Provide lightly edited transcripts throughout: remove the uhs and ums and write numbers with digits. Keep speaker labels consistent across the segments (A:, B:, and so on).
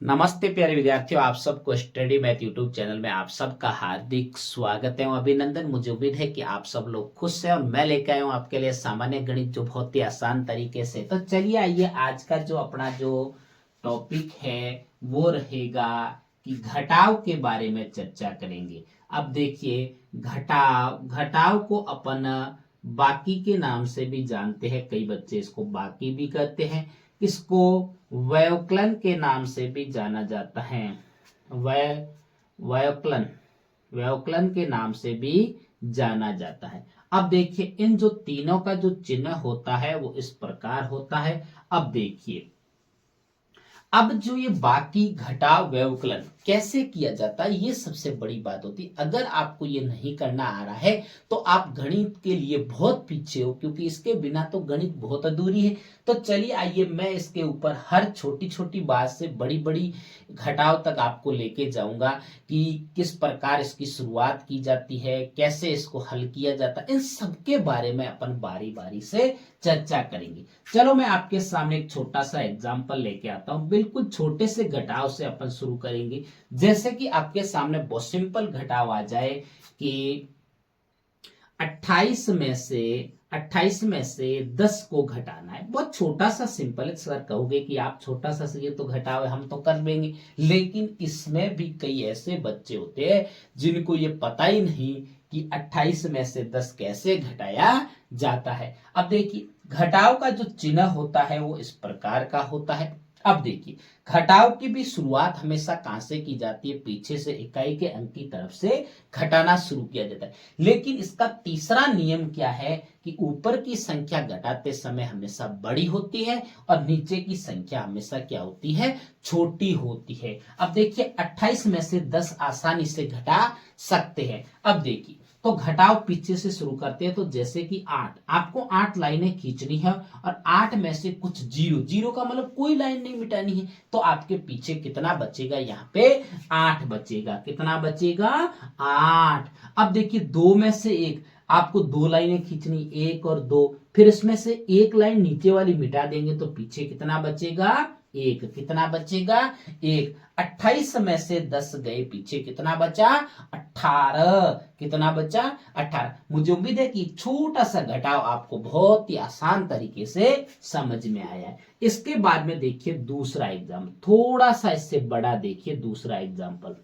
A: नमस्ते प्यारे विद्यार्थियों, आप सबको स्टडी मैथ यूट्यूब चैनल में आप सबका हार्दिक स्वागत है और अभिनंदन। मुझे उम्मीद है कि आप सब लोग खुश हैं और मैं लेकर आया हूँ आपके लिए सामान्य गणित जो बहुत ही आसान तरीके से। तो चलिए आइए, आज का जो अपना जो टॉपिक है वो रहेगा कि घटाव के बारे में चर्चा करेंगे। अब देखिए, घटाव घटाव को अपन बाकी के नाम से भी जानते हैं, कई बच्चे इसको बाकी भी कहते हैं। इसको व्यवकलन के नाम से भी जाना जाता है। व्यवकलन व्यवकलन के नाम से भी जाना जाता है। अब देखिए, इन जो तीनों का जो चिन्ह होता है वो इस प्रकार होता है। अब देखिए, अब जो ये बाकी घटाव व्यवकलन कैसे किया जाता है, ये सबसे बड़ी बात होती है। अगर आपको ये नहीं करना आ रहा है तो आप गणित के लिए बहुत पीछे हो, क्योंकि इसके बिना तो गणित बहुत अधूरी है। तो चलिए आइए, मैं इसके ऊपर हर छोटी छोटी बात से बड़ी बड़ी घटाव तक आपको लेके जाऊंगा कि किस प्रकार इसकी शुरुआत की जाती है, कैसे इसको हल किया जाता है। इन सबके बारे में अपन बारी बारी से चर्चा करेंगे। चलो मैं आपके सामने एक छोटा सा एग्जांपल लेके आता हूं। बिल्कुल छोटे से घटाव से अपन शुरू करेंगे। जैसे कि आपके सामने बहुत सिंपल घटाव आ जाए कि 28 में से 10 को घटाना है। बहुत छोटा सा सिंपल है। सर कहोगे कि आप छोटा सा ये तो घटाव है, हम तो कर लेंगे, लेकिन इसमें भी कई ऐसे बच्चे होते हैं जिनको ये पता ही नहीं कि 28 में से 10 कैसे घटाया जाता है। अब देखिए, घटाव का जो चिन्ह होता है वो इस प्रकार का होता है। अब देखिए, घटाव की भी शुरुआत हमेशा कहां से की जाती है? पीछे से इकाई के अंक की तरफ से घटाना शुरू किया जाता है। लेकिन इसका तीसरा नियम क्या है कि ऊपर की संख्या घटाते समय हमेशा बड़ी होती है और नीचे की संख्या हमेशा क्या होती है? छोटी होती है। अब देखिए, 28 में से 10 आसानी से घटा सकते हैं। अब देखिए, तो घटाव पीछे से शुरू करते हैं। तो जैसे कि 8, आपको 8 लाइनें खींचनी है और 8 में से कुछ जीरो का मतलब कोई लाइन नहीं मिटानी है। तो आपके पीछे कितना बचेगा? यहाँ पे 8 बचेगा। कितना बचेगा? 8। अब देखिए, 2 में से 1, आपको 2 लाइनें खींचनी, 1 और 2, फिर इसमें से एक लाइन नीचे वाली मिटा देंगे तो पीछे कितना बचेगा? 1। कितना बचेगा? 1। 28 में से 10 गए, पीछे कितना बचा? 18। कितना बचा? 18। मुझे उम्मीद है कि छोटा सा घटाव आपको बहुत ही आसान तरीके से समझ में आया है। इसके बाद में देखिए दूसरा एग्जाम्पल, थोड़ा सा इससे बड़ा देखिए दूसरा एग्जाम्पल।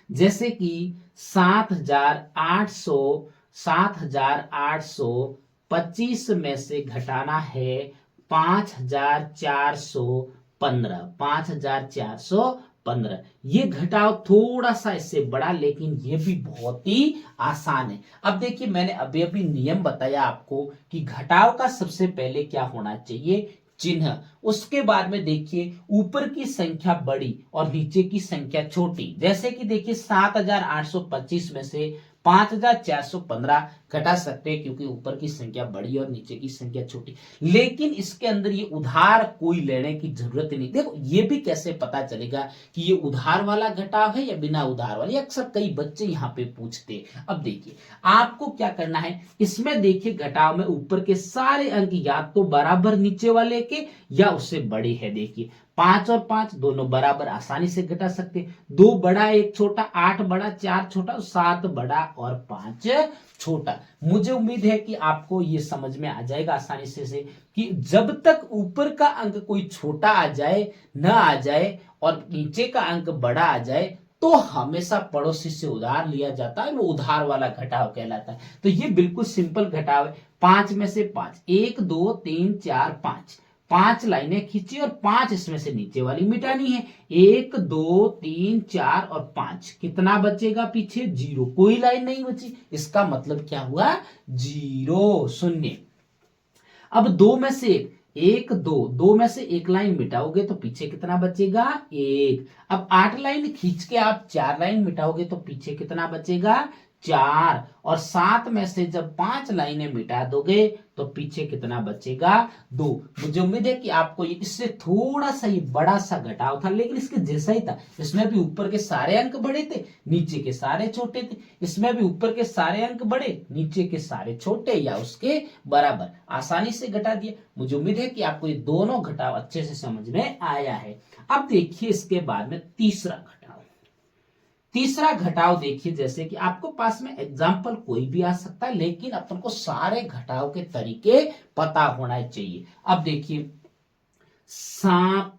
A: जैसे कि 7,825 में से घटाना है 5,415। 5,415 ये घटाव थोड़ा सा इससे बड़ा, लेकिन ये भी बहुत ही आसान है। अब देखिए, मैंने अभी अभी नियम बताया आपको कि घटाव का सबसे पहले क्या होना चाहिए? चिन्ह। उसके बाद में देखिए, ऊपर की संख्या बड़ी और नीचे की संख्या छोटी। जैसे कि देखिए, 7,825 में से 5,415 घटा सकते हैं, क्योंकि ऊपर की संख्या बड़ी और नीचे की संख्या छोटी। लेकिन इसके अंदर ये उधार कोई लेने की जरूरत नहीं। देखो, ये भी कैसे पता चलेगा कि ये उधार वाला घटाव है या बिना उधार वाला? अक्सर कई बच्चे यहाँ पे पूछते। अब देखिए, आपको क्या करना है इसमें? देखिए, घटाव में ऊपर के सारे अंक या तो बराबर नीचे वाले के या उससे बड़े हैं। देखिए, 5 और 5 दोनों बराबर, आसानी से घटा सकते हैं। 2 बड़ा 1 छोटा, 8 बड़ा 4 छोटा, 7 बड़ा और 5 छोटा। मुझे उम्मीद है कि आपको ये समझ में आ जाएगा आसानी से कि जब तक ऊपर का अंक कोई छोटा आ जाए, न आ जाए, और नीचे का अंक बड़ा आ जाए, तो हमेशा पड़ोसी से उधार लिया जाता है। वो उधार वाला घटाव कहलाता है। तो ये बिल्कुल सिंपल घटाव है। 5 में से 5, 1 2 3 4 5, 5 लाइनें खींची और 5 इसमें से नीचे वाली मिटानी है। 1 2 3 4 और 5, कितना बचेगा? पीछे 0, कोई लाइन नहीं बची। इसका मतलब क्या हुआ? 0, शून्य। अब 2 में से 1 2 में से एक लाइन मिटाओगे तो पीछे कितना बचेगा? 1। अब 8 लाइन खींच के आप 4 लाइन मिटाओगे तो पीछे कितना बचेगा? 4 और 7 में से जब 5 लाइनें मिटा दोगे तो पीछे कितना बचेगा 2। मुझे उम्मीद है कि आपको ये इससे थोड़ा सा ये बड़ा सा घटाव था, लेकिन इसके जैसा ही था। इसमें भी ऊपर के सारे अंक बड़े थे, नीचे के सारे छोटे थे। इसमें भी ऊपर के सारे अंक बड़े, नीचे के सारे छोटे या उसके बराबर। आसानी से घटा दिया। मुझे उम्मीद है कि आपको ये दोनों घटाव अच्छे से समझ में आया है। अब देखिए इसके बाद में तीसरा घटाव। तीसरा घटाव देखिए, जैसे कि आपको पास में एग्जाम्पल कोई भी आ सकता है, लेकिन अपन को सारे घटाव के तरीके पता होना चाहिए। अब देखिए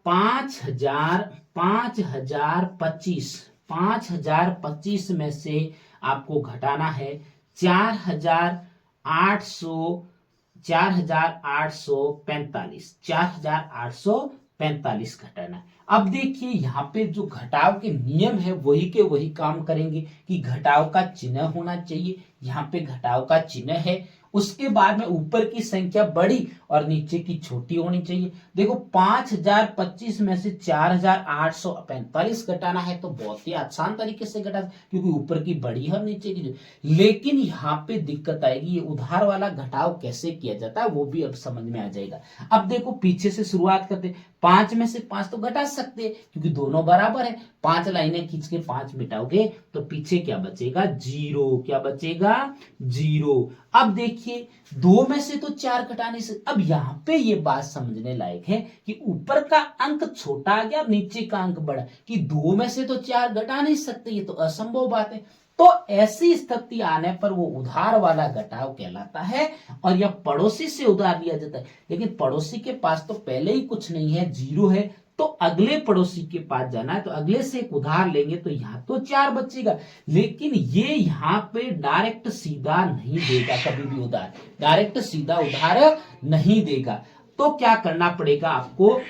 A: 5025 में से आपको घटाना है 4845 घटाना है। अब देखिए यहाँ पे जो घटाव के नियम है वही के वही काम करेंगे कि घटाव का चिन्ह होना चाहिए। यहाँ पे घटाव का चिन्ह है, उसके बाद में ऊपर की संख्या बड़ी और नीचे की छोटी होनी चाहिए। देखो 5025 में से 4845 घटाना है तो बहुत ही आसान तरीके से घटा, क्योंकि ऊपर की बड़ी है और नीचे की। लेकिन यहाँ पे दिक्कत आएगी, ये उधार वाला घटाव कैसे किया जाता है वो भी अब समझ में आ जाएगा। अब देखो पीछे से शुरुआत करते, 5 में से 5 तो घटा सकते हैं क्योंकि दोनों बराबर है। 5 लाइनें खींच के 5 मिटाओगे तो पीछे क्या बचेगा 0। क्या बचेगा 0। अब देखिए 2 में से तो 4 घटाने से, अब यहाँ पे ये बात समझने लायक है कि ऊपर का अंक छोटा आ गया, नीचे का अंक बड़ा, कि 2 में से तो 4 घटा नहीं सकते, ये तो असंभव बात है। तो ऐसी स्थिति आने पर वो उधार वाला घटाव कहलाता है और यह पड़ोसी से उधार लिया जाता है। लेकिन पड़ोसी के पास तो पहले ही कुछ नहीं है, 0 है, तो अगले पड़ोसी के पास जाना है, तो अगले से एक उधार लेंगे तो यहाँ तो 4 बचेगा। लेकिन ये यहाँ पे डायरेक्ट सीधा नहीं देगा, कभी भी उधार डायरेक्ट सीधा उधार नहीं देगा। तो क्या करना पड़ेगा आपको,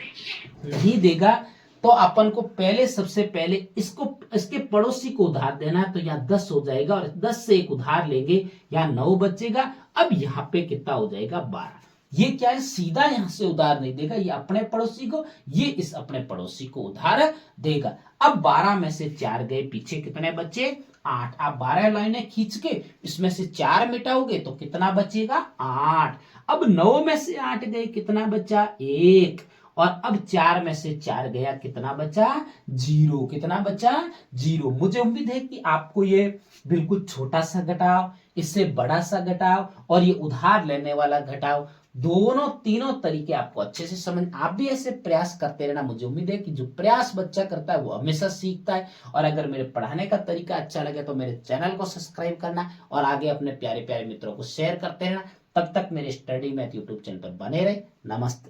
A: नहीं देगा तो अपन को पहले सबसे पहले इसको इसके पड़ोसी को उधार देना है, तो यहाँ 10 हो जाएगा और 10 से एक उधार लेंगे, यहाँ 9 बचेगा। अब यहाँ पे कितना हो जाएगा 12। ये क्या है, सीधा यहां से उधार नहीं देगा, ये अपने पड़ोसी को, ये इस अपने पड़ोसी को उधार देगा। अब 12 में से 4 गए, पीछे कितने बचे 8। आप 12 लाइनें खींच के इसमें से 4 मिटाओगे तो कितना बचेगा 8। अब 9 में से 8 गए, कितना बचा 1। और अब 4 में से 4 गया, कितना बचा 0। कितना बचा 0। मुझे उम्मीद है कि आपको ये बिल्कुल छोटा सा घटाव, इससे बड़ा सा घटाव और ये उधार लेने वाला घटाव, दोनों तीनों तरीके आपको अच्छे से समझ। आप भी ऐसे प्रयास करते रहना। मुझे उम्मीद है कि जो प्रयास बच्चा करता है वो हमेशा सीखता है। और अगर मेरे पढ़ाने का तरीका अच्छा लगे तो मेरे चैनल को सब्सक्राइब करना और आगे अपने प्यारे प्यारे मित्रों को शेयर करते रहना। तब तक मेरे स्टडी मैथ यूट्यूब चैनल पर बने रहे। नमस्ते।